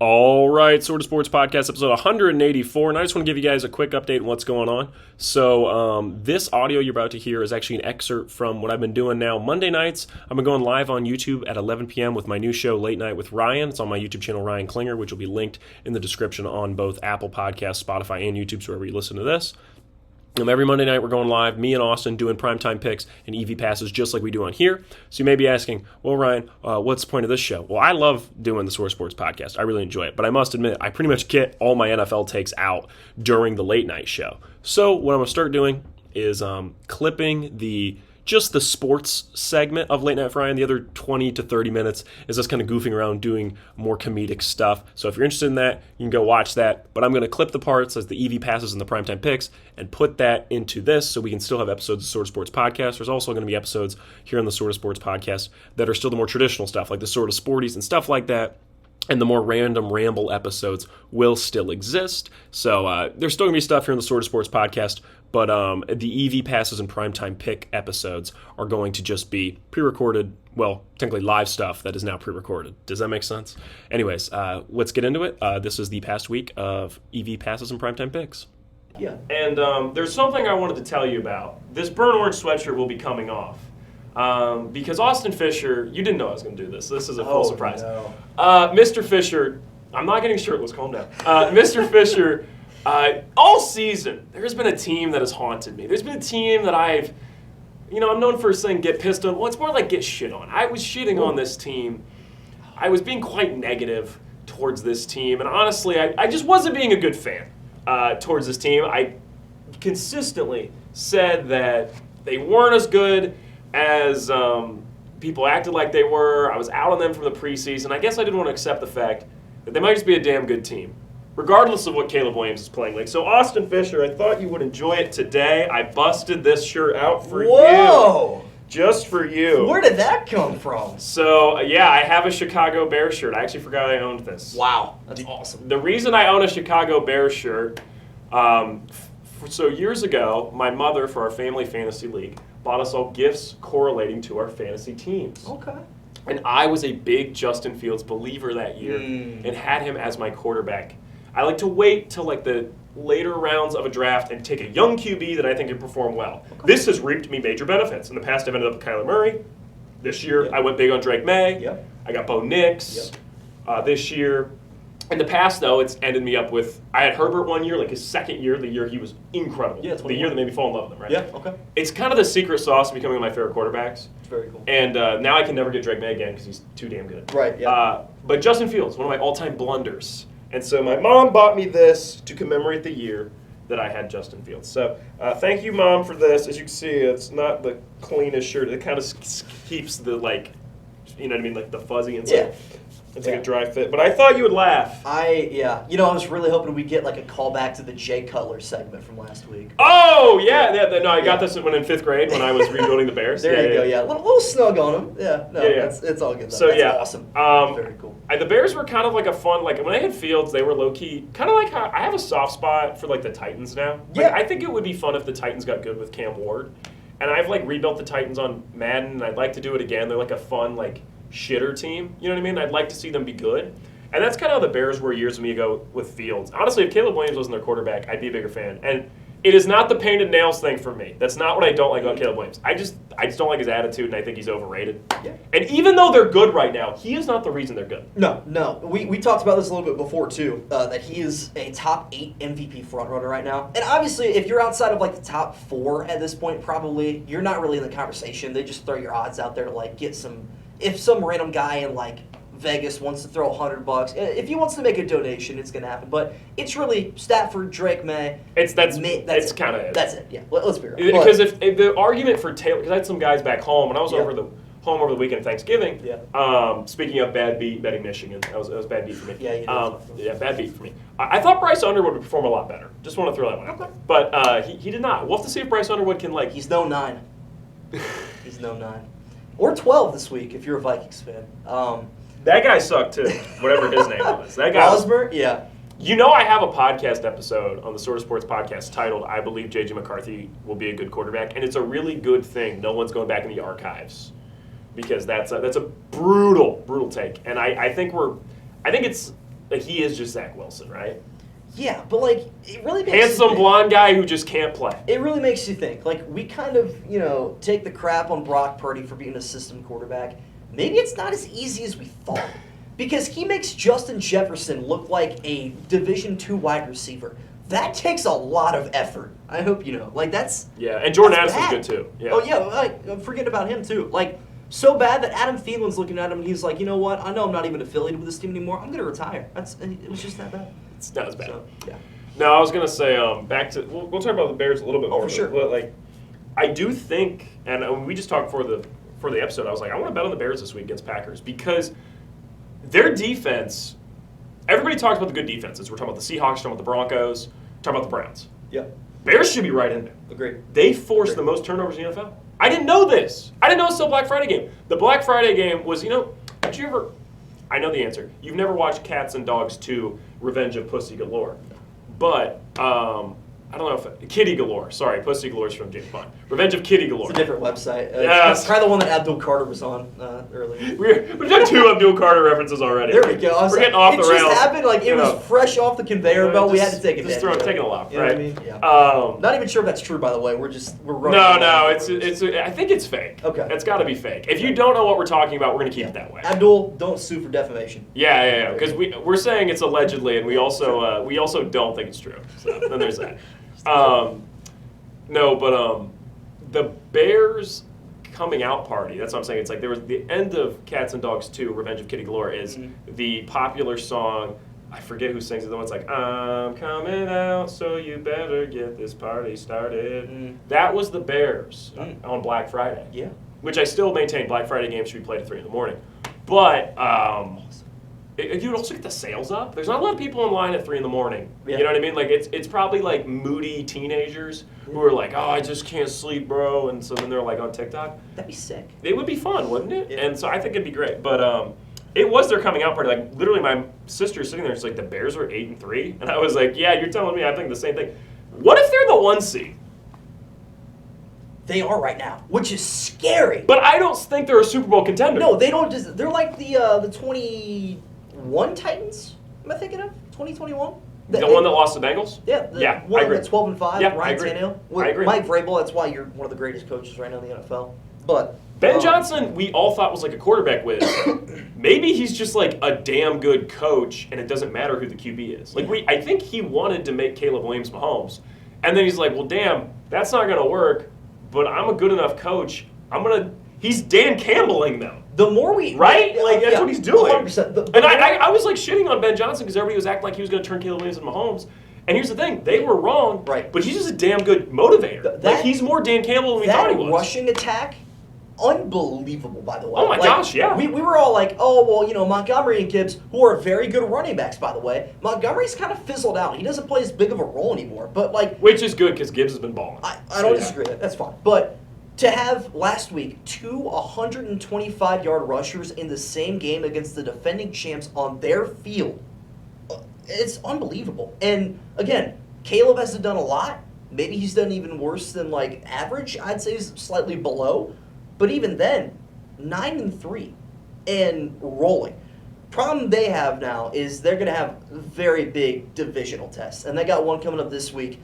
All right, Sort of Sports Podcast, episode 184, and I just want to give you guys a quick update on what's going on. So this audio you're about to hear is actually an excerpt from what I've been doing now. Monday nights, I've been going live on YouTube at 11 p.m. with my new show, Late Night with Ryan. It's on my YouTube channel, Ryan Klinger, which will be linked in the description on both Apple Podcasts, Spotify, and YouTube, so wherever you listen to this. Every Monday night, we're going live, me and Austin doing PrimeTime picks and EV passes just like we do on here. So you may be asking, well, Ryan, what's the point of this show? Well, I love doing the Sort of Sports Podcast. I really enjoy it. But I must admit, I pretty much get all my NFL takes out during the late night show. So what I'm going to start doing is clipping just the sports segment of Late Night with Ryan. The other 20 to 30 minutes is just kind of goofing around doing more comedic stuff. So if you're interested in that, you can go watch that. But I'm going to clip the parts as the EV passes and the primetime picks and put that into this so we can still have episodes of Sort of Sports Podcast. There's also going to be episodes here on the Sort of Sports Podcast that are still the more traditional stuff, like the Sort of Sporties and stuff like that. And the more random ramble episodes will still exist. So there's still going to be stuff here in the Sort of Sports Podcast, but the EV passes and primetime pick episodes are going to just be pre-recorded, well, technically live stuff that is now pre-recorded. Does that make sense? Anyways, let's get into it. This is the past week of EV passes and primetime picks. Yeah. And there's something I wanted to tell you about. This burnt orange sweatshirt will be coming off. Because Austin Fisher, you didn't know I was going to do this. This is a full surprise. No. Mr. Fisher, I'm not getting shirtless, calm down. Mr. Fisher, all season, there's been a team that has haunted me. There's been a team that I'm known for saying get pissed on. Well, it's more like get shit on. I was shitting on this team. I was being quite negative towards this team. And honestly, I just wasn't being a good fan towards this team. I consistently said that they weren't as good as people acted like they were. I was out on them from the preseason. I guess I didn't want to accept the fact that they might just be a damn good team, regardless of what Caleb Williams is playing like. So Austin Fisher, I thought you would enjoy it today. I busted this shirt out for you. Just for you. Where did that come from? So, yeah, I have a Chicago Bears shirt. I actually forgot I owned this. Wow, that's awesome. The reason I own a Chicago Bears shirt, so years ago, my mother, for our family fantasy league, bought us all gifts correlating to our fantasy teams. Okay. And I was a big Justin Fields believer that year and had him as my quarterback. I like to wait till like the later rounds of a draft and take a young QB that I think can perform well. Okay. This has reaped me major benefits. In the past, I've ended up with Kyler Murray. This year, I went big on Drake May. Yep. I got Bo Nix. This year. In the past, though, it's ended me up with, I had Herbert one year, like his second year, the year he was incredible. Yeah, the year that made me fall in love with him, right? Yeah, okay. It's kind of the secret sauce of becoming one of my favorite quarterbacks. It's very cool. And now I can never get Drake May again because he's too damn good. Right, yeah. But Justin Fields, one of my all-time blunders. And so my mom bought me this to commemorate the year that I had Justin Fields. So thank you, Mom, for this. As you can see, it's not the cleanest shirt. It kind of keeps the, like, you know what I mean, like the fuzzy inside. Yeah. It's like a dry fit. But I thought you would laugh. I was really hoping we'd get like a callback to the Jay Cutler segment from last week. Oh, yeah. No, I got this when in 5th grade when I was rebuilding the Bears. There you go, yeah. A little snug on him. Yeah, no, it's all good. So, that's awesome. Very cool. The Bears were kind of like a fun, like when I had Fields, they were low-key, kind of like how I have a soft spot for like the Titans now. Yeah. Like, I think it would be fun if the Titans got good with Cam Ward. And I've like rebuilt the Titans on Madden, and I'd like to do it again. They're like a fun, like, shitter team, you know what I mean? I'd like to see them be good. And that's kind of how the Bears were years ago with Fields. Honestly, if Caleb Williams wasn't their quarterback, I'd be a bigger fan. And it is not the painted nails thing for me. That's not what I don't like about Caleb Williams. I just don't like his attitude, and I think he's overrated. Yeah. And even though they're good right now, he is not the reason they're good. No. We talked about this a little bit before, too, that he is a top 8 MVP frontrunner right now. And obviously, if you're outside of, like, the top 4 at this point, probably, you're not really in the conversation. They just throw your odds out there to, like, get some... If some random guy in, like, Vegas wants to throw $100, if he wants to make a donation, it's going to happen. But it's really Stafford, Drake May. That's kind of it. That's it. Yeah. Let's be real. Because if the argument for Taylor, because I had some guys back home, and I was over the weekend of Thanksgiving. Yeah. Speaking of bad beat, betting Michigan, that was bad beat for me. Yeah, bad beat for me. I thought Bryce Underwood would perform a lot better. Just want to throw that one out there. But he did not. We'll have to see if Bryce Underwood can like. He's no 9. He's no 9. Or 12 this week if you're a Vikings fan. That guy sucked too, whatever his name was. That guy. Osborne? Yeah. You know I have a podcast episode on the Sort of Sports Podcast titled, I Believe J.J. McCarthy Will Be a Good Quarterback. And it's a really good thing. No one's going back in the archives. Because that's a brutal take. And I think it's like he is just Zach Wilson, right? Yeah, but like it really makes you Handsome think. blonde guy who just can't play. It really makes you think. Like we kind of take the crap on Brock Purdy for being a system quarterback. Maybe it's not as easy as we thought because he makes Justin Jefferson look like a Division II wide receiver. That takes a lot of effort. I hope you know. Like that's Yeah, and Jordan that's Addison's bad. good too. Yeah. Oh yeah, like, forget about him too. Like so bad that Adam Thielen's looking at him and he's like, you know what? I know I'm not even affiliated with this team anymore. I'm gonna retire. It was just that bad. It's not as bad. So, yeah. No, I was gonna say back to we'll talk about the Bears a little bit more. for sure. But, like, I do think, and we just talked for the episode. I was like, I want to bet on the Bears this week against Packers because their defense. Everybody talks about the good defenses. We're talking about the Seahawks, talking about the Broncos, talking about the Browns. Yep. Bears should be right in there. Agreed. They forced the most turnovers in the NFL. I didn't know this. I didn't know it's still a Black Friday game. The Black Friday game was, did you ever? I know the answer. You've never watched Cats and Dogs 2: Revenge of Pussy Galore, but I don't know if Kitty Galore. Sorry, Pussy Galore is from James Bond. Revenge of Kitty Galore. It's a different website. Yes. It's probably the one that Abdul Carter was on earlier. We've done 2 Abdul Carter references already. There we go. We're getting off the rails. It just happened like it was fresh off the conveyor belt. We had to take it. Just take it a laugh, You know right? what I mean? Yeah. Not even sure if that's true, by the way. We're running. No. It's. I think it's fake. Okay. It's got to be fake. If you don't know what we're talking about, we're gonna keep it that way. Abdul, don't sue for defamation. Yeah. Because we're saying it's allegedly, and we also don't think it's true. So then there's that. The Bears coming out party. That's what I'm saying. It's like there was the end of Cats and Dogs 2: Revenge of Kitty Galore is the popular song. I forget who sings it. The one's like, I'm coming out, so you better get this party started. That was the Bears on Black Friday. Yeah. Which I still maintain Black Friday games should be played at 3 in the morning. But you would also get the sales up. There's not a lot of people in line at 3 in the morning. Yeah. You know what I mean? Like it's probably like moody teenagers who are like, oh, I just can't sleep, bro. And so then they're like on TikTok. That'd be sick. It would be fun, wouldn't it? Yeah. And so I think it'd be great. But it was their coming out party. Like literally, my sister's sitting there. She's like, the Bears are 8-3, and I was like, yeah, you're telling me I think the same thing. What if they're the 1 seed? They are right now, which is scary. But I don't think they're a Super Bowl contender. No, they don't. They're like the 21 Titans. Am I thinking of 2021? The one that lost to the Bengals? Yeah. I One agree. that's 12-5. Yeah, I Ryan agree. Tannehill. I agree. Mike Vrabel. That's why you're one of the greatest coaches right now in the NFL. But Ben Johnson, we all thought was like a quarterback whiz. Maybe he's just like a damn good coach, and it doesn't matter who the QB is. Like I think he wanted to make Caleb Williams Mahomes, and then he's like, well, damn, that's not gonna work. But I'm a good enough coach. He's Dan Campbelling them. The more we Right? Like, that's what he's doing. 100%. And I was like shitting on Ben Johnson because everybody was acting like he was going to turn Caleb Williams into Mahomes. And here's the thing, they were wrong. Right. But he's just a damn good motivator. Like he's more Dan Campbell than we thought he was. That rushing attack, unbelievable, by the way. Oh my gosh, yeah. We were all like, oh, well, Montgomery and Gibbs, who are very good running backs, by the way. Montgomery's kind of fizzled out. He doesn't play as big of a role anymore. But which is good because Gibbs has been balling. I don't disagree with that. That's fine. But to have last week 2 125-yard rushers in the same game against the defending champs on their field, it's unbelievable. And again, Caleb hasn't done a lot. Maybe he's done even worse than like average. I'd say he's slightly below. But even then, 9-3 and rolling. Problem they have now is they're going to have very big divisional tests. And they got one coming up this week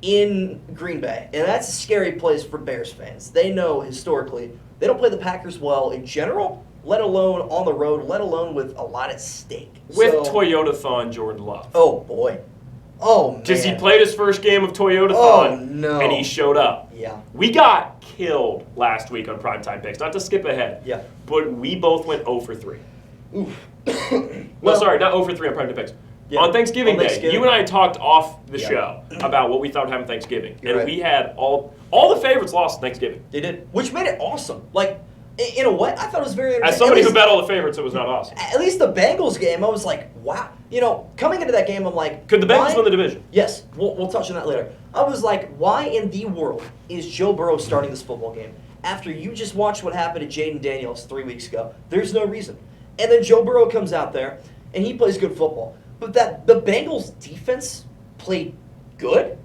in Green Bay. And that's a scary place for Bears fans. They know historically they don't play the Packers well in general, let alone on the road, let alone with a lot at stake. With Toyotathon Jordan Love. Oh, boy. Oh, man. Because he played his first game of Toyotathon, Oh, no. and he showed up. Yeah. We got killed last week on Primetime Picks. Not to skip ahead. Yeah. But we both went 0 for 3. Oof. No, sorry, not 0 for 3 on Primetime Picks. Yeah. On Thanksgiving On Day, Thanksgiving. you and I talked off the Yeah. show about what we thought would happen Thanksgiving. You're and right. we had all the favorites lost Thanksgiving. They did. Which made it awesome. Like, in a way, I thought it was very entertaining. As somebody At who least- bet all the favorites, it was not awesome. At least the Bengals game, I was like, wow. Coming into that game, I'm like, Could the Bengals why- win the division? Yes, we'll touch on that later. I was like, why in the world is Joe Burrow starting this football game? After you just watched what happened to Jaden Daniels 3 weeks ago, there's no reason. And then Joe Burrow comes out there, and he plays good football. But the Bengals defense played good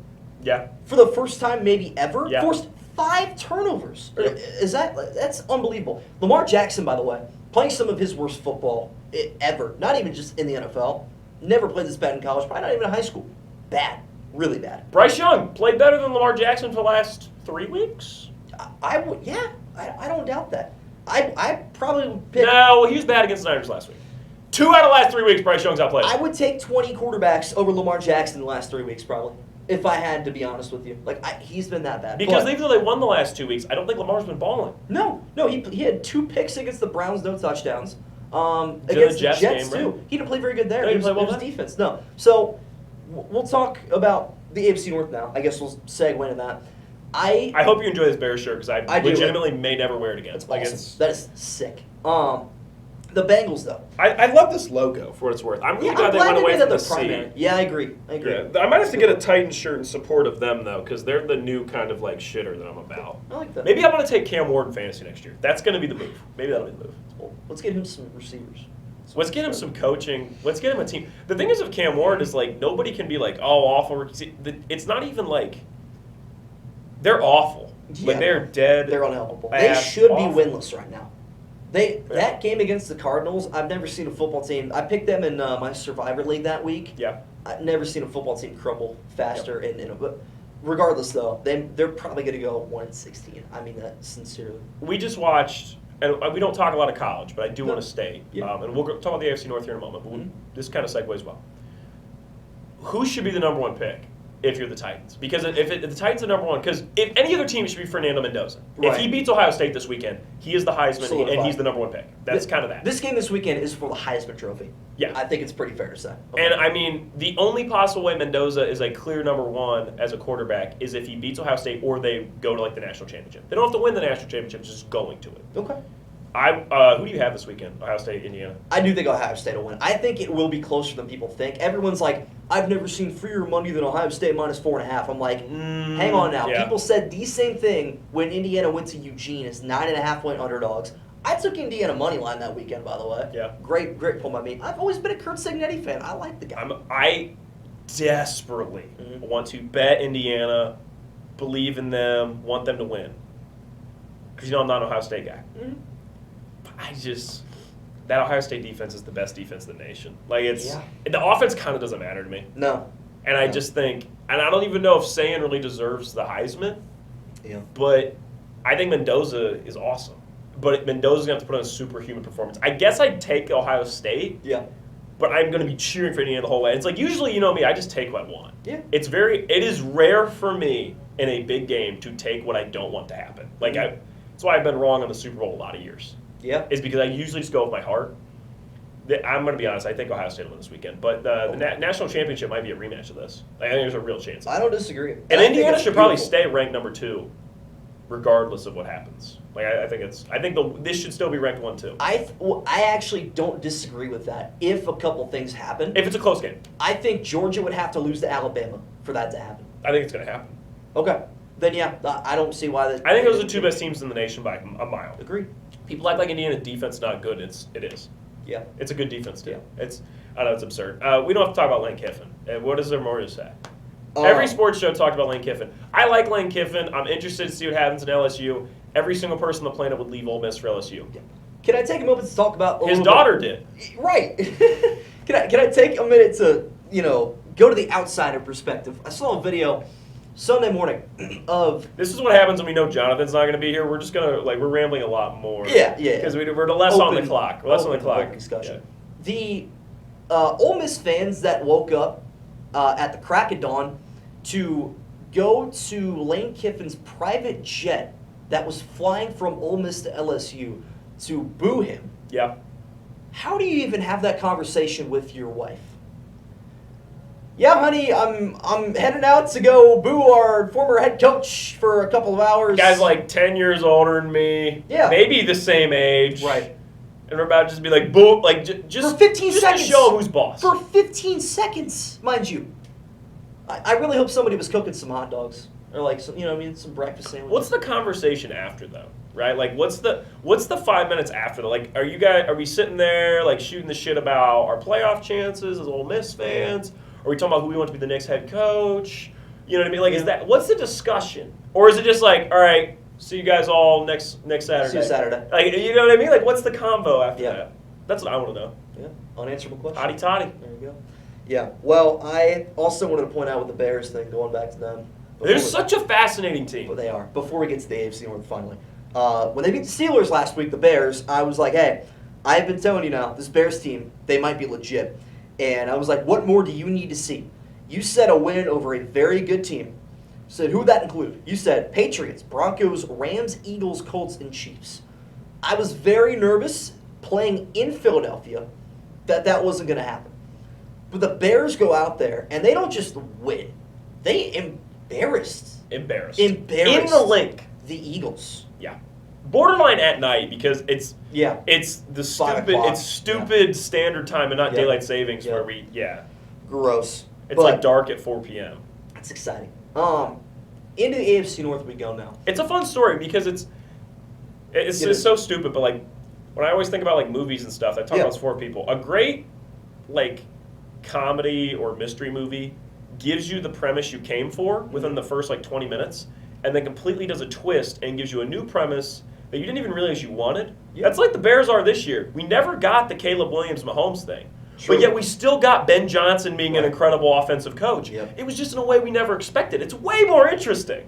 Yeah. for the first time maybe ever. Yeah. Forced 5 turnovers. Yep. That's unbelievable. Lamar Jackson, by the way, playing some of his worst football ever. Not even just in the NFL. Never played this bad in college. Probably not even in high school. Bad. Really bad. Bryce Young played better than Lamar Jackson for the last 3 weeks. I would, yeah. I don't doubt that. I probably would pick. No, he was bad against the Niners last week. 2 out of the last 3 weeks, Bryce Young's outplayed. I would take 20 quarterbacks over Lamar Jackson in the last 3 weeks, probably. If I had to be honest with you. He's been that bad. Because even though they won the last 2 weeks, I don't think Lamar's been balling. No, he had 2 picks against the Browns, no touchdowns. Against the Jets game, too. Right? He didn't play very good there. No, It was defense. No. So, we'll talk about the AFC North now. I guess we'll segue into that. I hope you enjoy this Bears shirt because I do. legitimately may never wear it again. That's awesome. That is sick. The Bengals, though. I love this logo for what it's worth. I'm really glad they went away from the C. Yeah, I agree. Yeah, I might have to get a Titans shirt in support of them, though, because they're the new kind of shitter that I'm about. I like that. Maybe I'm going to take Cam Ward in fantasy next year. That's going to be the move. Maybe that'll be the move. Well, let's get him some receivers. Let's get him some coaching. Let's get him a team. The thing is with Cam Ward is nobody can be awful. It's not even they're awful. Yeah, they're dead. They're unhelpable. They should awful. be winless right now. That game against the Cardinals, I've never seen a football team. I picked them in my Survivor League that week. Yeah. I've never seen a football team crumble faster. Yep. But regardless, though, they're probably going to go 1-16. I mean that sincerely. We just watched, and we don't talk a lot of college, but I do want to stay. Yeah. And we'll talk about the AFC North here in a moment. But this kind of segues well. Who should be the number 1 pick? If you're the Titans. Because if the Titans are number 1, because if any other team, it should be Fernando Mendoza. Right. If he beats Ohio State this weekend, he is the Heisman, and he's the number 1 pick. That's kind of that. This game this weekend is for the Heisman Trophy. Yeah. I think it's pretty fair to say. Okay. And, I mean, the only possible way Mendoza is a clear number 1 as a quarterback is if he beats Ohio State or they go to, the national championship. They don't have to win the national championship, just going to it. Okay. Who do you have this weekend? Ohio State, Indiana? I do think Ohio State will win. I think it will be closer than people think. Everyone's like, I've never seen freer money than Ohio State minus 4.5. I'm like, hang on now. Yeah. People said the same thing when Indiana went to Eugene as 9.5-point underdogs. I took Indiana money line that weekend, by the way. Yeah. Great pull by me. I've always been a Kurt Signetti fan. I like the guy. I desperately want to bet Indiana, believe in them, want them to win. Because I'm not an Ohio State guy. That Ohio State defense is the best defense in the nation. The offense kind of doesn't matter to me. No. And I just think, and I don't even know if Sayan really deserves the Heisman. Yeah. But I think Mendoza is awesome. But Mendoza's going to have to put on a superhuman performance. I guess I'd take Ohio State. Yeah. But I'm going to be cheering for Indiana the whole way. It's usually, you know me, I just take what I want. Yeah. It is rare for me in a big game to take what I don't want to happen. That's why I've been wrong on the Super Bowl a lot of years. Yeah. Is because I usually just go with my heart. I'm going to be honest. I think Ohio State will win this weekend. But the national championship might be a rematch of this. I think there's a real chance. I don't disagree. And Indiana should probably stay ranked number 2, regardless of what happens. This should still be ranked 1, 2. I actually don't disagree with that. If a couple things happen, if it's a close game, I think Georgia would have to lose to Alabama for that to happen. I think it's going to happen. Okay. Then yeah, I don't see why that. I think those are the 2 best teams in the nation by a mile. Agreed. People act like Indiana's defense is not good. It is. Yeah. It's a good defense too. Yeah. I know it's absurd. We don't have to talk about Lane Kiffin. What is there more to say? Every sports show talked about Lane Kiffin. I like Lane Kiffin. I'm interested to see what happens in LSU. Every single person on the planet would leave Ole Miss for LSU. Yeah. Can I take a moment to talk about his daughter did? Right. Can I take a minute to go to the outsider perspective? I saw a video Sunday morning of. This is what happens when we know Jonathan's not going to be here. We're just gonna we're rambling a lot more. Yeah. Because we're less on the clock. We're less on the clock. Discussion. Yeah. The Ole Miss fans that woke up at the crack of dawn to go to Lane Kiffin's private jet that was flying from Ole Miss to LSU to boo him. Yeah. How do you even have that conversation with your wife? Yeah, honey, I'm heading out to go boo our former head coach for a couple of hours. Guy's 10 years older than me. Yeah. Maybe the same age. Right. And we're about to just be boo, just for 15 just seconds. To show who's boss. For 15 seconds, mind you. I really hope somebody was cooking some hot dogs or some breakfast sandwiches. What's the conversation after though? Right? What's the 5 minutes after? Are we sitting there shooting the shit about our playoff chances as Ole Miss fans? Are we talking about who we want to be the next head coach? You know what I mean? What's the discussion? Or is it just all right, see you guys all next Saturday? See you Saturday. You know what I mean? What's the convo after that? That's what I want to know. Yeah, unanswerable question. Hotty toddy. There you go. Yeah. Well, I also wanted to point out with the Bears thing, going back to them. They're such a fascinating team. But they are. Before we get to the AFC North, finally. When they beat the Steelers last week, the Bears, I was like, hey, I've been telling you now, this Bears team, they might be legit. And I was like, what more do you need to see? You said a win over a very good team. Said, who would that include? You said Patriots, Broncos, Rams, Eagles, Colts, and Chiefs. I was very nervous playing in Philadelphia that wasn't going to happen. But the Bears go out there, and they don't just win. They embarrassed. Embarrassed. In the link. The Eagles. Yeah. Borderline at night because it's the 5 stupid o'clock. stupid standard time and not daylight savings where Gross. It's like dark at 4 p.m. That's exciting. Into the AFC North we go now. It's a fun story because it's so stupid, but like when I always think about like movies and stuff, I talk about this for people. A great like comedy or mystery movie gives you the premise you came for within the first like 20 minutes and then completely does a twist and gives you a new premise that you didn't even realize you wanted. That's like the Bears are this year. We never got the Caleb Williams-Mahomes thing. True. But yet we still got Ben Johnson being an incredible offensive coach. It was just in a way we never expected. It's way more interesting.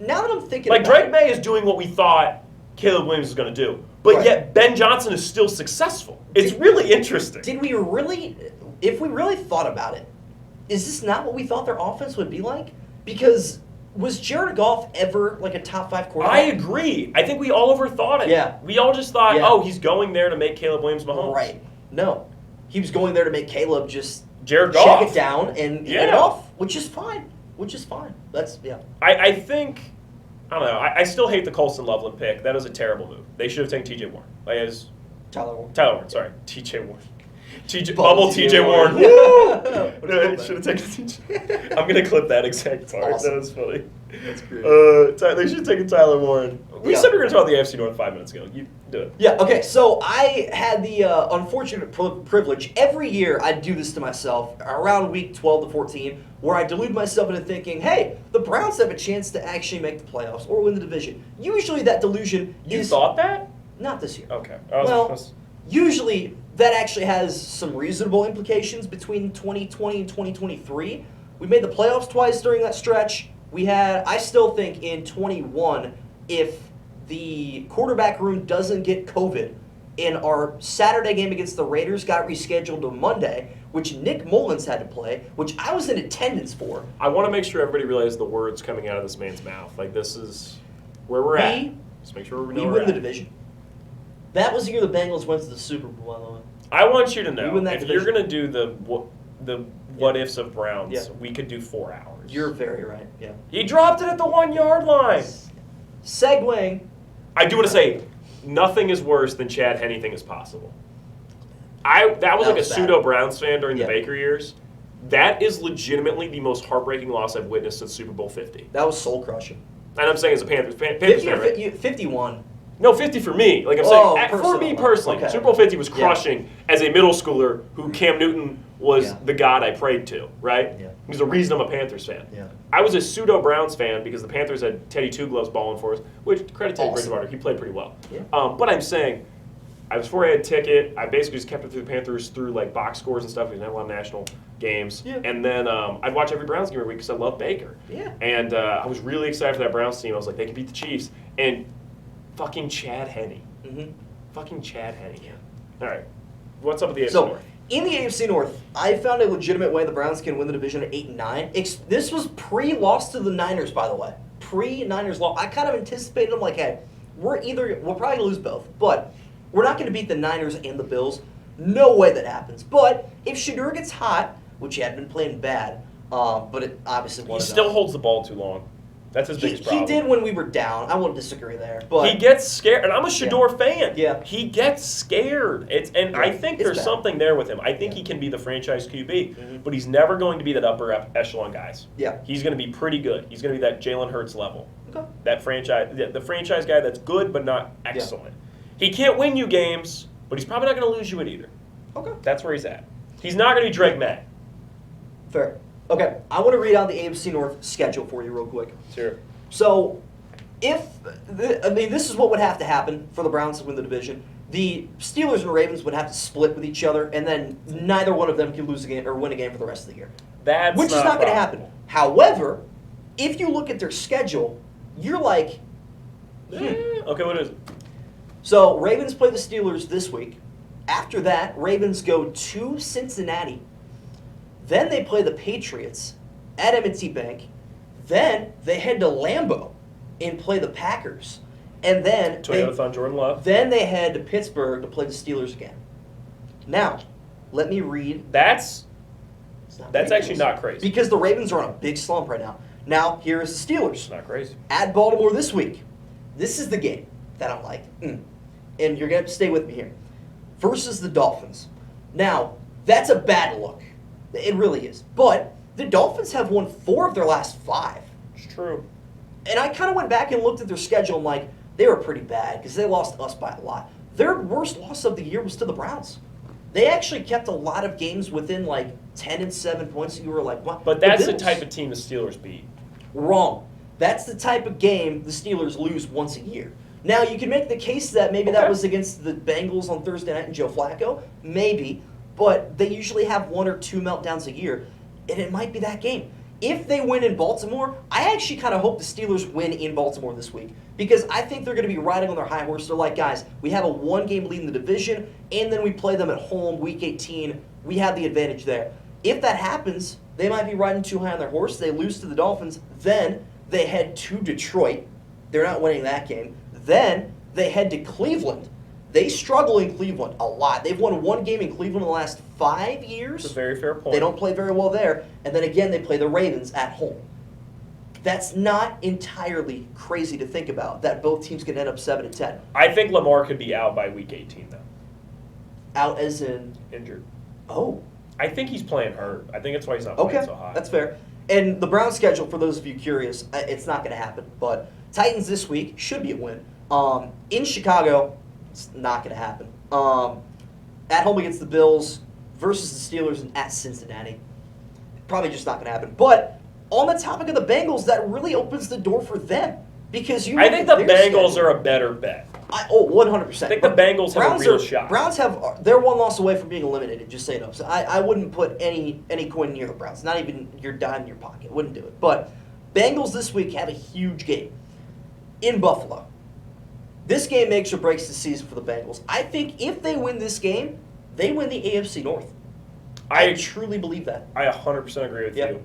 Now that I'm thinking like Drake May is doing what we thought Caleb Williams was going to do. But yet Ben Johnson is still successful. It's really interesting. Did we really, if we really thought about it, is this not what we thought their offense would be like? Because was Jared Goff ever like a top 5 quarterback? I agree. I think we all overthought it. Yeah. We all just thought, oh, he's going there to make Caleb Williams-Mahomes. Right. No. He was going there to make Caleb just Jared Goff. check it down and hand it off, which is fine. That's, I think, I don't know, I still hate the Colston Loveland pick. That was a terrible move. They should have taken T.J. Warren. Tyler Warren. Sorry. T.J. Warren. Bubble T.J. Warren. Woo! Should have taken T.J. I'm going to clip that exact part. Awesome. That was funny. That's great. They should have taken Tyler Warren. We said we were going to talk about the AFC North 5 minutes ago. You do it. Yeah, okay, so I had the unfortunate privilege. Every year I do this to myself around week 12 to 14 where I delude myself into thinking, hey, the Browns have a chance to actually make the playoffs or win the division. Usually that delusion You is... thought that? Not this year. Okay. Usually that actually has some reasonable implications between 2020 and 2023. We made the playoffs twice during that stretch. I still think in 21, if the quarterback room doesn't get COVID, and our Saturday game against the Raiders got rescheduled to Monday, which Nick Mullins had to play, which I was in attendance for. I want to make sure everybody realizes the words coming out of this man's mouth. Like, this is where we're at. Just make sure we know we win the division. That was the year the Bengals went to the Super Bowl, by the way. I want you to know, if division. you're going to do the what-ifs of Browns, we could do 4 hours. You're very right, yeah. He dropped it at the 1-yard line. Segueing. I do want to say, nothing is worse than Chad Henney is possible. That was like a pseudo-Browns fan during the Baker years. That is legitimately the most heartbreaking loss I've witnessed since Super Bowl 50. That was soul-crushing. And I'm saying as a Panthers fan, right? 51. No, 50 for me. Like I'm saying, for me personally, Super Bowl 50 was crushing as a middle schooler who Cam Newton was the god I prayed to, right? Yeah. He was the reason I'm a Panthers fan. Yeah. I was a pseudo-Browns fan because the Panthers had Teddy Two Gloves balling for us, which credit to Bridgewater, he played pretty well. Yeah. But I'm saying, before I had a ticket, I basically just kept it through the Panthers through like box scores and stuff. We didn't have a lot of national games. Yeah. And then I'd watch every Browns game every week because I love Baker. Yeah. And I was really excited for that Browns team. I was like, they can beat the Chiefs. And fucking Chad Henne. Mm-hmm. Fucking Chad Henne. All right. What's up with the AFC North? In the AFC North, I found a legitimate way the Browns can win the division at 8-9. This was pre-loss to the Niners, by the way. Pre-Niners loss. I kind of anticipated them like, hey, we'll probably going to lose both, but we're not going to beat the Niners and the Bills. No way that happens. But if Shedeur gets hot, which he had been playing bad, but it obviously wasn't. He still holds the ball too long. That's his biggest problem. He did when we were down. I won't disagree there. But he gets scared, and I'm a Shedeur fan. Yeah. He gets scared. I think there's something there with him. I think he can be the franchise QB, but he's never going to be that upper echelon guys. Yeah. He's going to be pretty good. He's going to be that Jalen Hurts level. Okay. That the franchise guy that's good but not excellent. Yeah. He can't win you games, but he's probably not going to lose you it either. Okay. That's where he's at. He's not going to be Drake May. Fair. Okay, I want to read out the AFC North schedule for you real quick. Sure. So, this is what would have to happen for the Browns to win the division. the Steelers and Ravens would have to split with each other, and then neither one of them can lose a game or win a game for the rest of the year. Which is not going to happen. However, if you look at their schedule, you're like, Okay, what is it? So Ravens play the Steelers this week. After that, Ravens go to Cincinnati. Then they play the Patriots at M&T Bank. Then they head to Lambeau and play the Packers. And then Toyota-thon Jordan Love. Then they head to Pittsburgh to play the Steelers again. Now, let me read. That's actually not crazy. Because the Ravens are on a big slump right now. Now, here is the Steelers. It's not crazy. At Baltimore this week. This is the game that I'm like, And you're going to have to stay with me here. Versus the Dolphins. Now, that's a bad look. It really is. But the Dolphins have won 4 of their last 5. It's true. And I kind of went back and looked at their schedule and like, they were pretty bad because they lost us by a lot. Their worst loss of the year was to the Browns. They actually kept a lot of games within like 10 and 7 points. And you were like, what? But that's the type of team the Steelers beat. Wrong. That's the type of game the Steelers lose once a year. Now, you can make the case that maybe that was against the Bengals on Thursday night and Joe Flacco. Maybe. But they usually have 1 or 2 meltdowns a year. And it might be that game. If they win in Baltimore, I actually kind of hope the Steelers win in Baltimore this week. Because I think they're going to be riding on their high horse. They're like, guys, we have a 1-game lead in the division, and then we play them at home week 18. We have the advantage there. If that happens, they might be riding too high on their horse. They lose to the Dolphins. Then they head to Detroit. They're not winning that game. Then they head to Cleveland. They struggle in Cleveland a lot. They've won 1 game in Cleveland in the last 5 years. That's a very fair point. They don't play very well there. And then again, they play the Ravens at home. That's not entirely crazy to think about, that both teams can end up 7-10. I think Lamar could be out by week 18, though. Out as in? Injured. Oh. I think he's playing hurt. I think that's why he's not playing so high. That's fair. And the Browns' schedule, for those of you curious, it's not going to happen. But Titans this week should be a win. In Chicago, it's not going to happen. At home against the Bills versus the Steelers and at Cincinnati. Probably just not going to happen. But on the topic of the Bengals, that really opens the door for them. Because I think the Bengals are a better bet. 100%. I think the Bengals have a real shot. Browns they're 1 loss away from being eliminated, just so you know. So I wouldn't put any coin near the Browns. Not even your dime in your pocket. Wouldn't do it. But Bengals this week have a huge game in Buffalo. This game makes or breaks the season for the Bengals. I think if they win this game, they win the AFC North. I truly believe that. I 100% agree with you.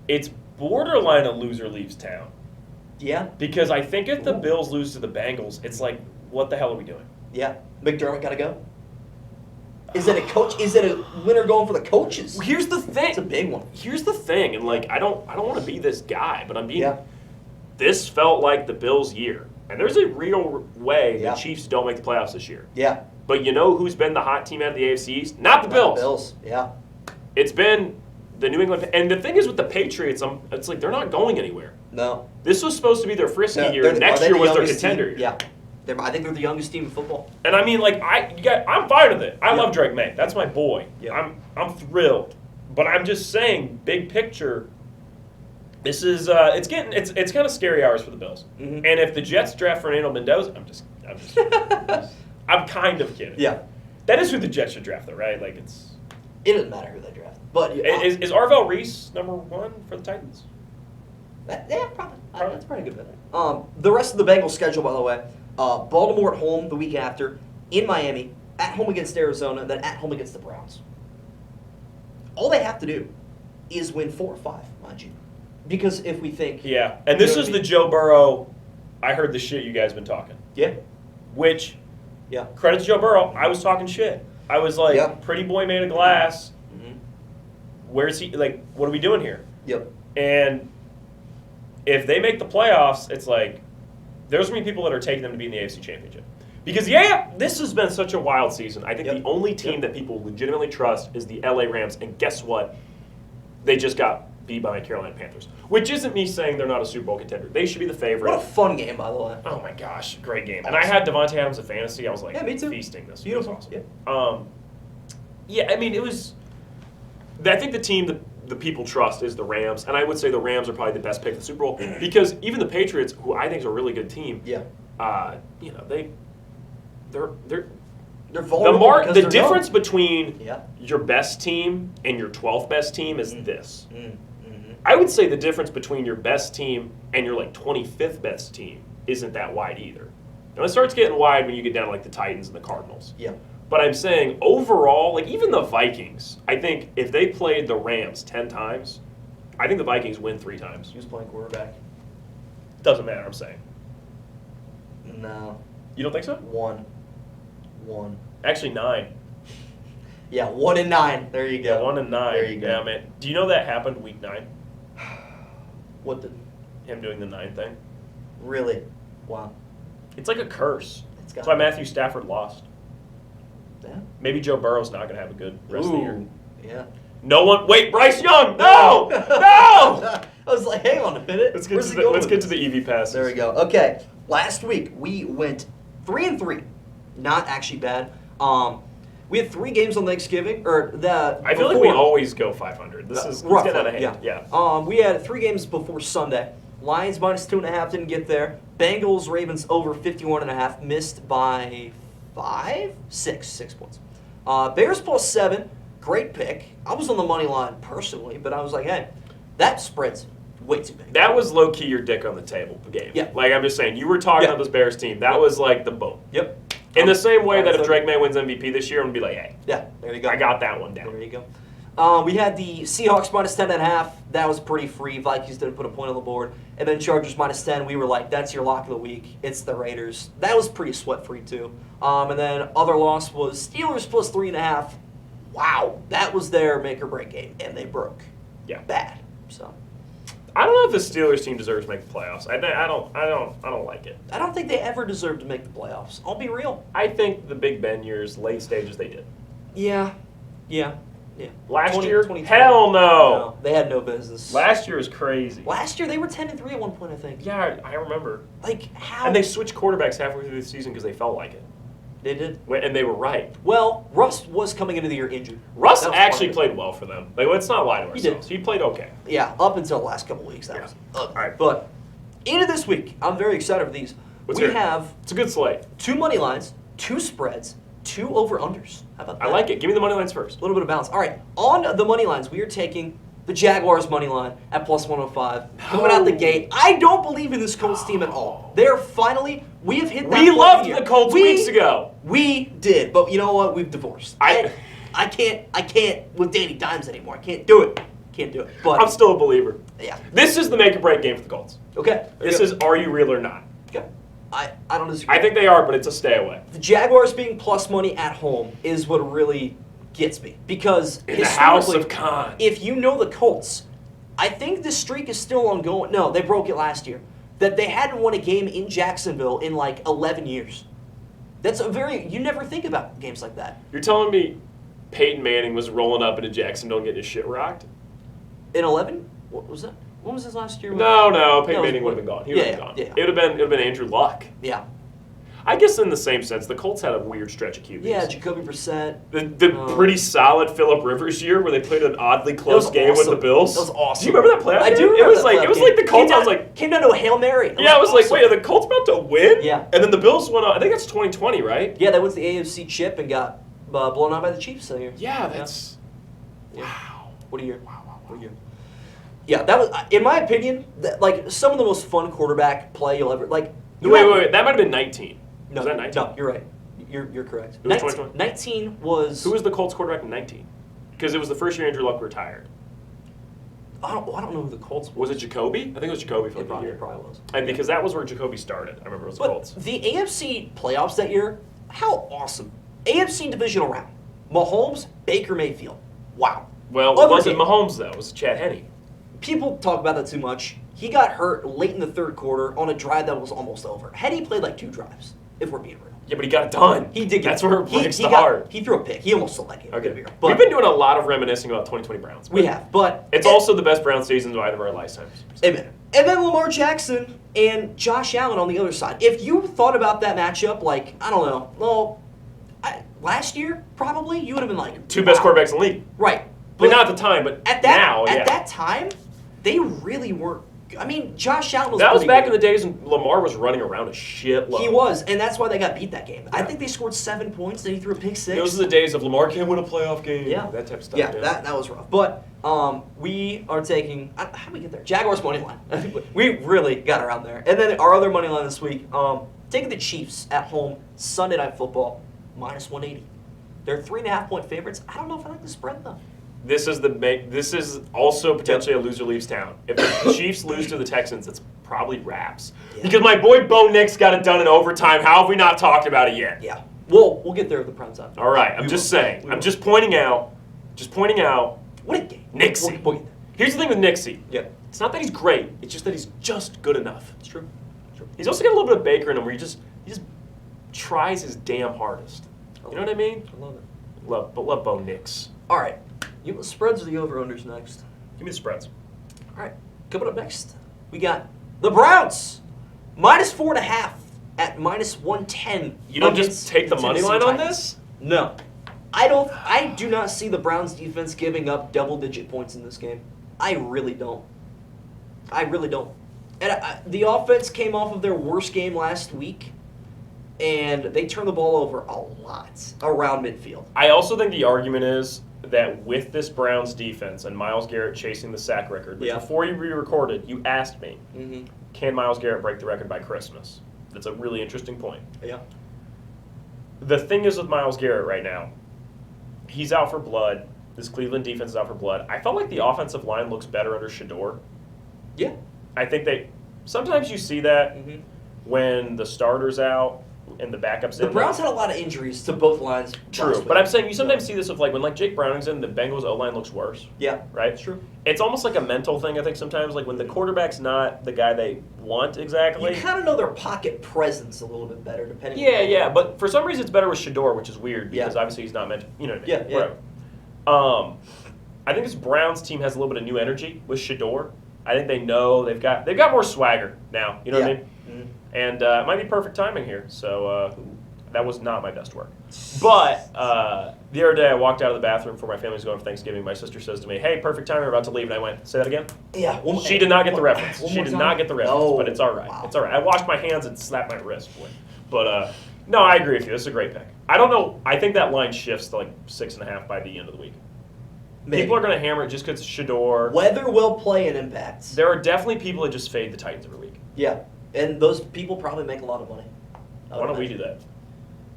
It's borderline a loser leaves town. Yeah. Because I think if the Bills lose to the Bengals, it's like, what the hell are we doing? Yeah. McDermott got to go? Is it a coach? Is it a winner going for the coaches? Well, here's the thing. It's a big one. Here's the thing, and like I don't want to be this guy, but I'm being. Yeah. This felt like the Bills' year, and there's a real way the Chiefs don't make the playoffs this year. Yeah. But you know who's been the hot team out of the AFC East? Not the Bills. The Bills. Yeah. It's been the New England, and the thing is with the Patriots, it's like they're not going anywhere. No. This was supposed to be their frisky year. Next year was their contender year. Yeah. I think they're the youngest team in football. And I mean, like I'm fine with it. I love Drake May. That's my boy. Yeah. I'm thrilled. But I'm just saying, big picture. This is it's kind of scary hours for the Bills. Mm-hmm. And if the Jets draft Fernando Mendoza, I'm kind of kidding. Yeah. That is who the Jets should draft, though, right? Like it doesn't matter who they draft. But is Arvell Reese #1 for the Titans? Yeah, probably. That's pretty good bet. The rest of the Bengals schedule, by the way, Baltimore at home the week after, in Miami, at home against Arizona, then at home against the Browns. All they have to do is win 4 or 5, mind you. Because if we think... Yeah, and this is the Joe Burrow, I heard the shit you guys been talking. Yeah. Which, credit to Joe Burrow, I was talking shit. I was like, pretty boy made of glass. Mm-hmm. Where's he, like, what are we doing here? Yep. And if they make the playoffs, it's like, there's going to be people that are taking them to be in the AFC Championship. Because, this has been such a wild season. I think the only team that people legitimately trust is the LA Rams. And guess what? They just got beat by the Carolina Panthers. Which isn't me saying they're not a Super Bowl contender. They should be the favorite. What a fun game, by the way. Oh, my gosh. Great game. And I had Devontae Adams in fantasy. I was like, me too. Feasting this. Beautiful. It was awesome. I mean, it was... I think the team that the people trust is the Rams, and I would say the Rams are probably the best pick in the Super Bowl because even the Patriots, who I think is a really good team, they're They're vulnerable because The they're difference young. between Yeah. your best team and your 12th best team is this. Mm-hmm. I would say the difference between your best team and your like 25th best team isn't that wide either. Now it starts getting wide when you get down to like the Titans and the Cardinals. Yeah. But I'm saying overall, like even the Vikings, I think if they played the Rams 10 times, I think the Vikings win 3 times. Who's playing quarterback? Doesn't matter, I'm saying. No. You don't think so? One. Actually, 9. Yeah, 1 and 9. There you go. Yeah, 1 and 9. There you go. Yeah, man. Do you know that happened week 9? What the? Him doing the 9 thing? Really? Wow. It's like a curse. It's That's why Matthew Stafford lost. Yeah. Maybe Joe Burrow's not going to have a good rest of the year. Yeah. No one. Wait, Bryce Young! No! No! I was like, hang on a minute. Let's get Where's to he the, going let's with get to this? the EV passes. There we go. Okay. Last week we went 3-3. Not actually bad. We had 3 games on Thanksgiving, or the. I feel like we always go 500. This is let's get out of hand. Yeah. We had 3 games before Sunday. Lions minus 2.5 didn't get there. Bengals Ravens over 51.5 missed by 6 points. Bears plus 7, great pick. I was on the money line personally, but I was like, hey, that spread's way too big. That was low key your dick on the table game. Yeah. Like I'm just saying, you were talking Yeah. about this Bears team. That was like the boom. Yep. In the same way that if Drake. Drake May wins MVP this year, I'm gonna be like, hey, Yeah, there you go. I got that one down. There you go. We had the Seahawks minus 10.5. That was pretty free. Vikings didn't put a point on the board. And then Chargers minus 10. We were like, that's your lock of the week. It's the Raiders. That was pretty sweat-free, too. And then other loss was Steelers plus 3.5. Wow. That was their make-or-break game, and they broke. Yeah. Bad. So I don't know if the Steelers team deserves to make the playoffs. I don't like it. I don't think they ever deserved to make the playoffs. I'll be real. I think the Big Ben years, late stages, they did. Yeah. Last year, 2020. hell no. No, they had no business. Last year was crazy. Last year, they were 10-3 at one point, I think. Yeah, I remember. Like, how? And they switched quarterbacks halfway through the season because they felt like it. They did. And they were right. Well, Russ was coming into the year injured. Russ That was actually part of it. played well for them. Like, let's not lie to He did. ourselves. He played okay. Yeah, up until the last couple weeks. That Yeah. was ugly. All right. But into this week, I'm very excited for these. Let's we hear it. have It's a good slate. 2 money lines, 2 spreads, 2 over-unders. How about that? I like it. Give me the money lines first. A little bit of balance. All right, on the money lines, we are taking the Jaguars money line at plus 105. Coming out the gate, I don't believe in this Colts team at all. They're finally, we have hit that We point loved here. the Colts weeks ago. We did, but you know what? We've divorced. I can't with Danny Dimes anymore. I can't do it. Can't do it. But I'm still a believer. yeah. This is the make or break game for the Colts. Okay. This is are you real or not? okay. I don't disagree. I think they are, but it's a stay away. The Jaguars being plus money at home is what really gets me because In the house historically, of Khan. if you know the Colts, I think the streak is still ongoing. No, they broke it last year. That they hadn't won a game in Jacksonville in like 11 years. That's a you never think about games like that. You're telling me Peyton Manning was rolling up into Jacksonville and getting his shit rocked? In 11? What was that? When was his last year? No, Peyton No, it was- Manning would have been gone. He would Yeah, have been gone. yeah. It would have been Andrew Luck. Yeah. I guess in the same sense, the Colts had a weird stretch of QBs. Yeah, Jacoby Brissett. The pretty solid Phillip Rivers year where they played an oddly close was game with awesome. the Bills. That was awesome. Do you remember that playoff I game? do remember It was that like playoff it was game. like the Colts. I was like, came down to a Hail Mary. It yeah, I was like, awesome. wait, are the Colts about to win? Yeah. And then the Bills went on. I think that's 2020, right? Yeah, they went to the AFC chip and got blown out by the Chiefs that year. Yeah, that's Yeah. wow. What a year. What a year. Yeah, that was, in my opinion, like some of the most fun quarterback play you'll ever like. Wait. That might have been 19. No, was that 19? No, you're right. You're correct. It was 2020? 19 was. Who was the Colts quarterback in 19? Because it was the first year Andrew Luck retired. I don't know who the Colts Was it Jacoby? I think it was Jacoby for It like a year. probably was. And because that was where Jacoby started. I remember it was the But Colts. the AFC playoffs that year, how awesome! AFC divisional round, Mahomes, Baker Mayfield. Wow. Well, it Other wasn't game. Mahomes though. It was Chad Henne. People talk about that too much. He got hurt late in the third quarter on a drive that was almost over. Had he played like 2 drives, if we're being real. Yeah, but he got it done. He did get That's where it breaks he the got- heart. He threw a pick. He almost sold that game. Okay. But We've been doing a lot of reminiscing about 2020 Browns. we have. But It's also the best Brown seasons of either of our lifetimes. Amen. And then Lamar Jackson and Josh Allen on the other side. If you thought about that matchup, like, I don't know, well, last year, probably, you would have been like, Two best wow. quarterbacks in the league. Right. But not at the time, but at that, now, yeah. At that time, they really weren't I mean, Josh Allen was That was pretty back good. in the days when Lamar was running around a shitload. He was, and that's why they got beat that game. Yeah. I think they scored 7 points, then he threw a pick 6. Those are the days of Lamar can't win a playoff game. Yeah. That type of stuff. Yeah, that was rough. But we are taking, how did we get there? Jaguars money line. We really got around there. And then our other money line this week, taking the Chiefs at home, Sunday Night Football, minus 180. They're 3.5-point favorites. I don't know if I like the spread, though. This is also potentially a loser leaves town. If the Chiefs lose to the Texans, it's probably wraps. Yeah. Because my boy Bo Nix got it done in overtime. How have we not talked about it yet? Yeah. We'll get there with the prime time. All right. I'm just saying. I'm just pointing out. What a game. Nixie. We'll get there. Here's the thing with Nixie. Yeah. It's not that he's great. It's just that he's just good enough. It's true. He's also got a little bit of Baker in him where he just tries his damn hardest. You know what I mean? I love it. Love Bo Nix. All right. You want the spreads or the over-unders next? Give me the spreads. All right. Coming up next, we got the Browns. Minus 4.5 at minus 110. You don't against just take the money Tennessee line on Titans. this? No. I do not see the Browns defense giving up double-digit points in this game. I really don't. And the offense came off of their worst game last week, and they turned the ball over a lot around midfield. I also think the argument is that with this Browns defense and Myles Garrett chasing the sack record, which before you re-recorded, you asked me, can Myles Garrett break the record by Christmas? That's a really interesting point. Yeah. The thing is with Myles Garrett right now, he's out for blood. This Cleveland defense is out for blood. I felt like the offensive line looks better under Shador. Yeah. I think sometimes you see that when the starter's out and the backups in. The Browns had a lot of injuries to both lines. True, but I'm saying you sometimes see this with when Jake Browning's in, the Bengals O-line looks worse. Yeah, right. It's true. It's almost like a mental thing. I think sometimes when the quarterback's not the guy they want exactly. You kind of know their pocket presence a little bit better, depending. Yeah. But for some reason, it's better with Shador, which is weird because obviously he's not meant. You know what I mean? Yeah. Whatever. I think this Browns team has a little bit of new energy with Shador. I think they know they've got more swagger now. You know what I mean? Mm-hmm. And it might be perfect timing here. So. That was not my best work. But the other day I walked out of the bathroom before my family was going for Thanksgiving. My sister says to me, hey, perfect time, we're about to leave. And I went, say that again? Yeah. She did not get the reference. One She more did time? not get the reference, No. but it's all right. Wow. It's all right. I washed my hands and slapped my wrist, boy. But no, I agree with you. This is a great pick. I don't know. I think that line shifts to 6.5 by the end of the week. Maybe. People are going to hammer it just because Shador. Weather will play an impact. There are definitely people that just fade the Titans every week. Yeah. And those people probably make a lot of money. Why don't we do that?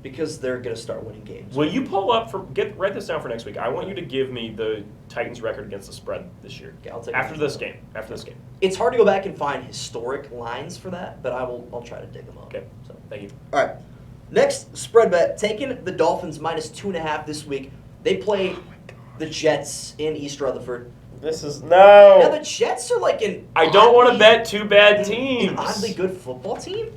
Because they're going to start winning games. Will you pull up write this down for next week? I want you to give me the Titans record against the spread this year. Okay, I'll take After it. this game. After this game. It's hard to go back and find historic lines for that, but I'll try to dig them up. Okay. So thank you. All right. Next spread bet, taking the Dolphins minus 2.5 this week. They play the Jets in East Rutherford. This is no. Now the Jets are I don't want to bet two bad teams. An oddly good football team.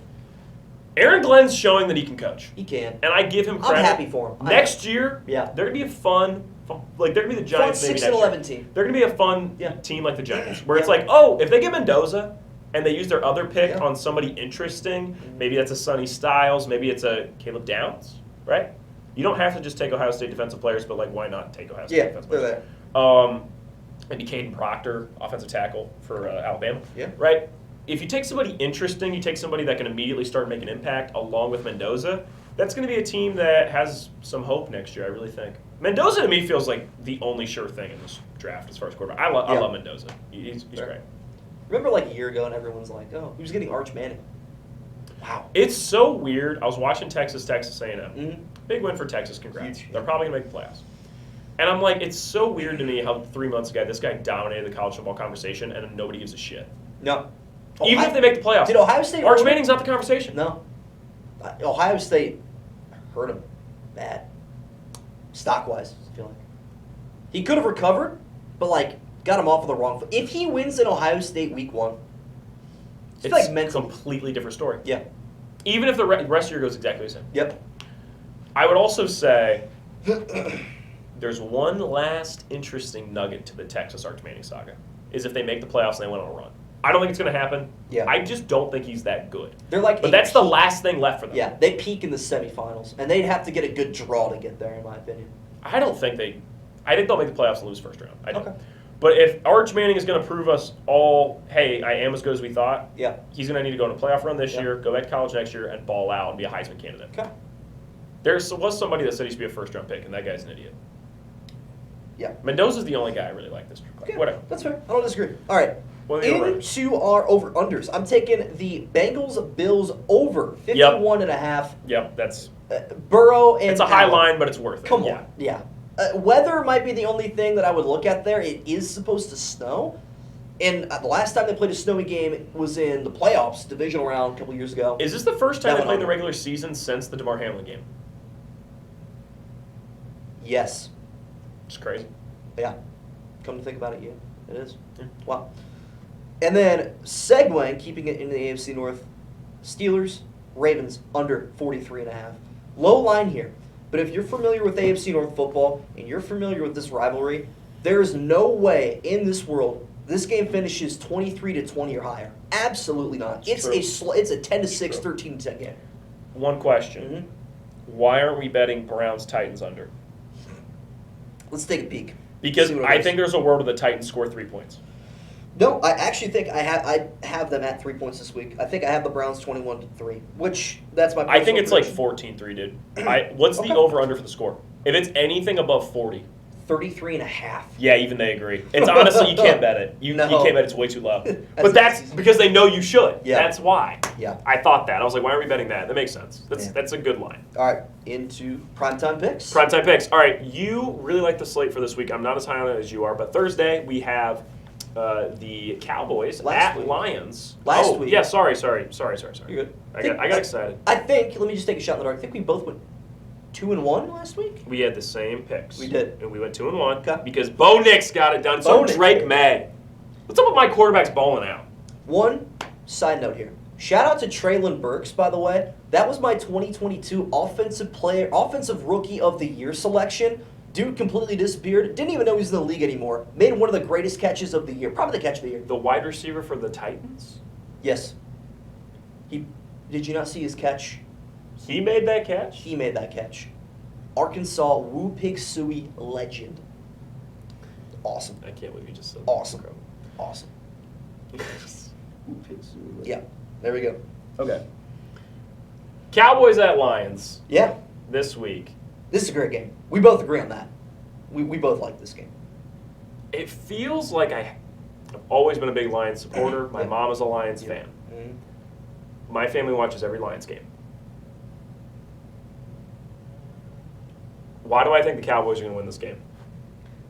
Aaron Glenn's showing that he can coach. He can. And I give him credit. I'm happy for him. Next year, Yeah. they're going to be a fun they're going to be the Giants Fun maybe 6 and next 11 year. team. They're going to be a fun Yeah. team like the Giants, where it's Yeah. if they get Mendoza and they use their other pick Yeah. on somebody interesting, maybe that's a Sonny Styles, maybe it's a Caleb Downs, right? You don't have to just take Ohio State defensive players, but why not take Ohio State Yeah, defensive they're players? there. Maybe Caden Proctor, offensive tackle for Alabama. Yeah. Right? If you take somebody interesting, you take somebody that can immediately start making an impact along with Mendoza, that's going to be a team that has some hope next year, I really think. Mendoza to me feels like the only sure thing in this draft as far as quarterback. I love Mendoza. He's great. Remember a year ago and everyone's like, oh, he was getting Arch Manning. Wow. It's so weird. I was watching Texas A&M. Mm-hmm. Big win for Texas. Congrats. Huge. They're probably going to make the playoffs. And I'm like, it's so weird to me how 3 months ago this guy dominated the college football conversation and nobody gives a shit. No. Even if they make the playoffs. Did Ohio State Arch Manning's not the conversation. No. Ohio State hurt him bad. Stock-wise, I feel like. He could have recovered, but got him off of the wrong foot. If he wins in Ohio State week 1, It's a completely different story. Yeah. Even if the rest of the year goes exactly the same. Yep. I would also say there's one last interesting nugget to the Texas Arch Manning saga, is if they make the playoffs and they went on a run. I don't think it's going to happen. Yeah. I just don't think he's that good. They're But that's the last thing left for them. Yeah, they peak in the semifinals, and they'd have to get a good draw to get there, in my opinion. I think they'll make the playoffs and lose first round. I do. Okay. But if Arch Manning is going to prove us all, hey, I am as good as we thought, Yeah. he's going to need to go on a playoff run this year, go back to college next year, and ball out and be a Heisman candidate. Okay. There was somebody that said he should be a first-round pick, and that guy's an idiot. Yeah. Mendoza's the only guy I really like this year. Okay. Whatever. That's fair. I don't disagree. All right. What are the over-unders? Into our over-unders. I'm taking the Bengals-Bills over 51.5. Yep, that's Burrow and it's a high Allen. line, but it's worth it. Come on. Yeah. Weather might be the only thing that I would look at there. It is supposed to snow. And the last time they played a snowy game was in the playoffs, divisional round a couple years ago. Is this the first time That they went played in the over. regular season since the DeMar Hamlin game? Yes. It's crazy. Yeah. Come to think about it, yeah. It is. Yeah. Wow. And then segueing, keeping it in the AFC North, Steelers, Ravens, under 43.5. Low line here. But if you're familiar with AFC North football and you're familiar with this rivalry, there is no way in this world this game finishes 23-20 or higher. Absolutely not. It's a 10-6, 13-10 game. One question. Mm-hmm. Why aren't we betting Browns-Titans under? Let's take a peek. Because See what it I is. think there's a world where the Titans score 3 points. No, I actually think I have them at 3 points this week. I think I have the Browns 21-3, which that's my. I think it's like prediction. 14-3, dude. What's Okay. the over-under for the score? If it's anything above 40. 33.5. Yeah, even they agree. It's honestly, you can't bet it. You No. can't bet it's way too low. That's But that's easy. because they know you should. Yeah. That's why. Yeah. I thought that. I was like, why aren't we betting that? That makes sense. Yeah. That's a good line. All right, into primetime picks. Primetime picks. All right, you really like the slate for this week. I'm not as high on it as you are, but Thursday we have the Cowboys Last at week. Lions. Last week. Yeah, sorry. You're good. I got excited. I think. Let me just take a shot in the dark. I think we both went 2-1 last week. We had the same picks. We did. And we went 2-1 Okay. because Bo Nix got it done. So Bo Nix. Drake May. What's up with my quarterbacks balling out? One side note here. Shout out to Traylon Burks, by the way. That was my 2022 offensive rookie of the year selection. Dude completely disappeared. Didn't even know he was in the league anymore. Made one of the greatest catches of the year. Probably the catch of the year. The wide receiver for the Titans? Yes. Did you not see his catch? He made that catch? He made that catch. Arkansas Woo Pig Sooie legend. Awesome. I can't believe you just said that. Awesome. Awesome. Woo Pig Sooie legend. Yeah. There we go. Okay. Cowboys at Lions Yeah. this week. This is a great game. We both agree on that. We both like this game. It feels like I've always been a big Lions supporter. My Yeah. mom is a Lions Yeah. fan. Mhm. My family watches every Lions game. Why do I think the Cowboys are going to win this game?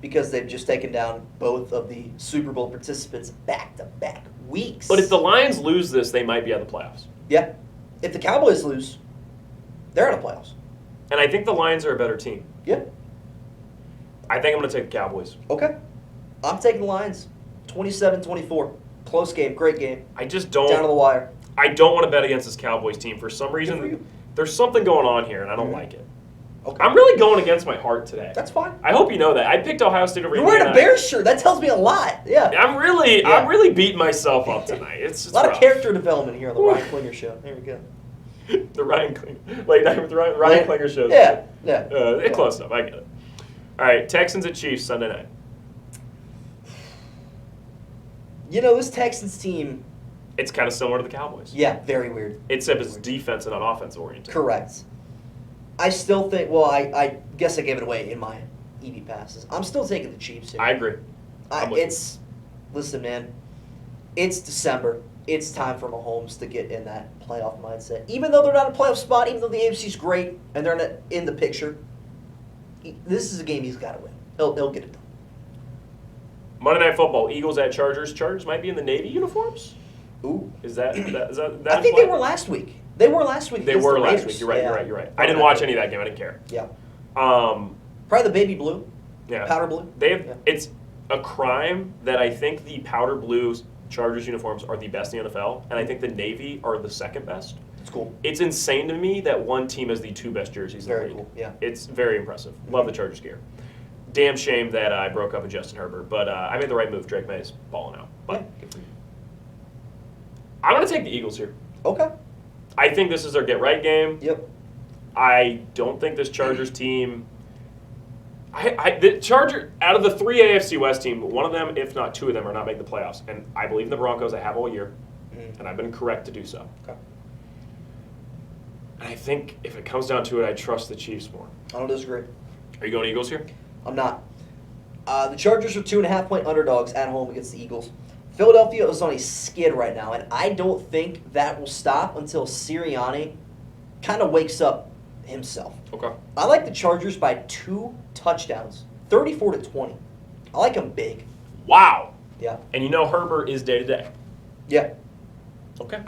Because they've just taken down both of the Super Bowl participants back-to-back weeks. But if the Lions lose this, they might be out of the playoffs. Yeah. If the Cowboys lose, they're out of playoffs. And I think the Lions are a better team. Yeah. I think I'm going to take the Cowboys. Okay. I'm taking the Lions. 27-24. Close game. Great game. I just Down to the don't. wire. I don't want to bet against this Cowboys team for some for you. reason. There's something going on here, and I don't Mhm. like it. Okay. I'm really going against my heart today. That's fine. I hope you know that. I picked Ohio State over You're wearing a Indiana. Bears shirt. That tells me a lot. Yeah. I'm really Yeah. beating myself up tonight. It's A lot rough. of character development here on the Ryan Klinger Show. There we go. The Ryan Klinger, late night with the Ryan Klinger show. Yeah. Yeah. It's close enough. I get it. All right, Texans at Chiefs Sunday night. You know, this Texans team, It's kind of similar to the Cowboys. yeah, very weird. Except it's defense and not offense oriented. Correct. I still think, well, I guess I gave it away in my EV passes. I'm still taking the Chiefs here. I agree. I'm with you. Listen, man, it's December. It's time for Mahomes to get in that playoff mindset. Even though they're not in a playoff spot, even though the AFC's great and they're not in the picture, this is a game he's got to win. He'll get it done. Monday Night Football, Eagles at Chargers. Chargers might be in the Navy uniforms. Ooh. Is that I think they were last week. They were last week. They against were the last Raiders. week. You're right. Yeah. You're right. I didn't watch any of that game. I didn't care. Yeah. Um, Probably the baby blue. yeah. Powder blue. They have. Yeah. It's a crime that I think the powder blue Chargers uniforms are the best in the NFL, and I think the Navy are the second best. It's cool. It's insane to me that one team has the two best jerseys in the Very league. cool. Yeah. It's very impressive. Love the Chargers gear. Damn shame that I broke up with Justin Herbert, but I made the right move. Drake May's balling out. But Yeah, good for you. I'm going to take the Eagles here. Okay. I think this is their get-right game. Yep. I don't think this Chargers team The Charger, out of the 3 AFC West teams, one of them, if not 2 of them, are not making the playoffs. And I believe in the Broncos. I have all year. And I've been correct to do so. Okay. And I think if it comes down to it, I trust the Chiefs more. I don't disagree. Are you going Eagles here? I'm not. The Chargers are 2.5-point underdogs at home against the Eagles. Philadelphia is on a skid right now, and I don't think that will stop until Sirianni kind of wakes up himself. Okay. I like the Chargers by 2 touchdowns, 34-20. I like them big. Wow. Yeah. And you know Herbert is day-to-day. Yeah. Okay.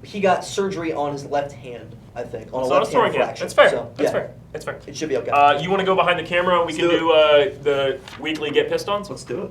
He got surgery on his left hand, I think, on a So I was left throwing hand it. fracture. That's fair. So, That's yeah, fair. That's fair. It should be okay. You want to go behind the camera? We can Let's do the weekly Get Pissed Ons? Let's do it.